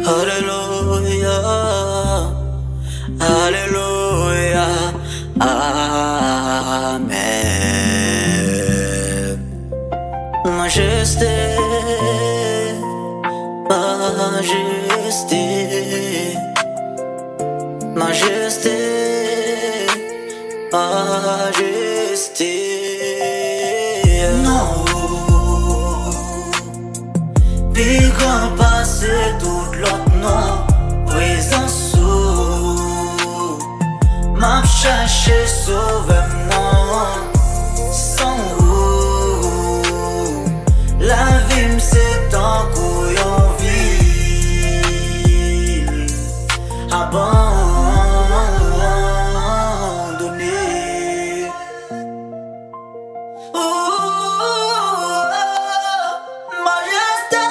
Alléluia, Alléluia, Amen. Majesté, Majesté, Majesté, Majesté. Non, puis grand passé tout l'autre nom, présence sous, m'a cherché sauver non, sans vous, la vie m's'est en couillon ville, abandonné. Majesté,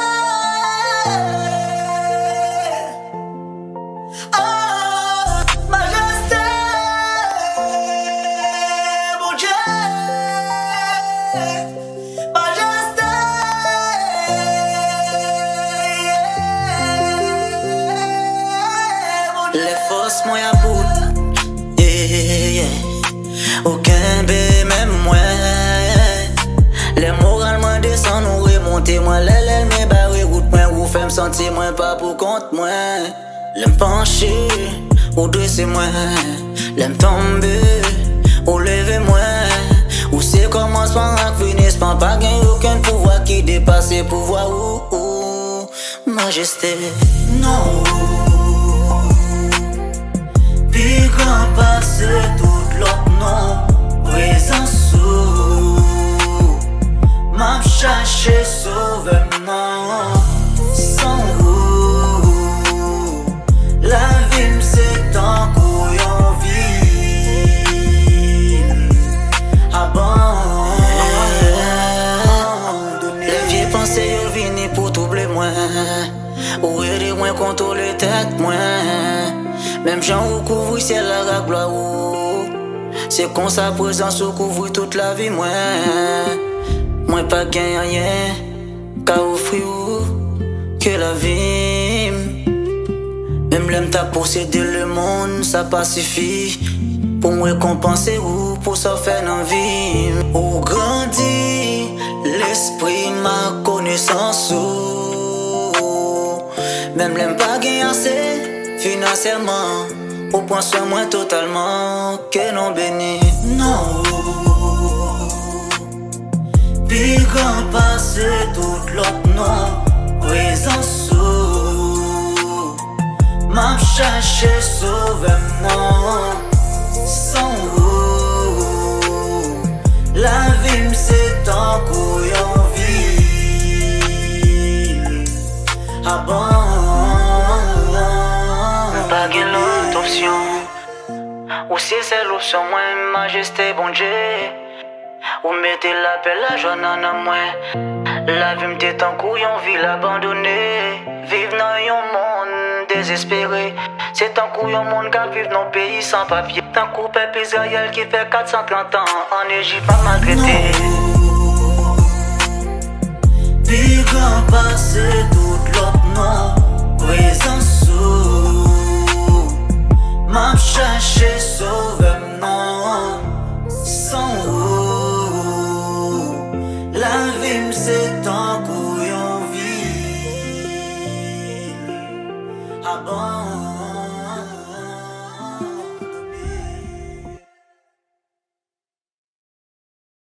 Majesté, mon Dieu, Majesté, les forces moi à bout, aucun bé même moi. Les moralement descend nous remonter moi l'aile me barre route moi ou fait me sentir moi pas pour compte moi. L'aime pencher ou dresser moi, l'aime tomber ou lever moi. Ou c'est commence par un finisse pas gagne aucun pouvoir qui dépasse pouvoir ou majesté. Non, puis grand passe tout l'autre nom, présence sous, m'a cherché sauver non, sans vous, la vie m's'est en couillon ville, abandonné. Les vieilles pensées yo vini pour troubler moi, ou aider moi contrôler tête moi. Même gens ou couvre ciel la gloire ou c'est comme sa présence ou couvre toute la vie moi. Moi pas gagne rien qu'à offrir ou que la vie. Même l'aime t'a possédé le monde ça pacifie. Pour moi compenser ou pour ça faire dans vie. Ou grandit l'esprit ma connaissance ou même l'aime pas gagne assez financièrement, au point sur moi totalement, que non béni. Non, puis grand passé tout l'autre nom, présence sous, m'a cherché sauver non, sans vous, la vie m's'est en couillon ville, pas gain l'autre option. Ou si c'est l'option moins majesté bon Dieu. Ou mettez l'appel à jeune en moi. La vie m'était en couillon ville abandonnée. Vive dans un monde désespéré. C'est un couillon monde qui vit dans un pays sans papier. Tant coup peuple Israël qui fait 430 ans en Égypte pas maltraité. Puis grand passé tout l'autre nom, présence sous, m'a cherché sauver non, sans vous, la vie m's'est en couillon ville, abandonné.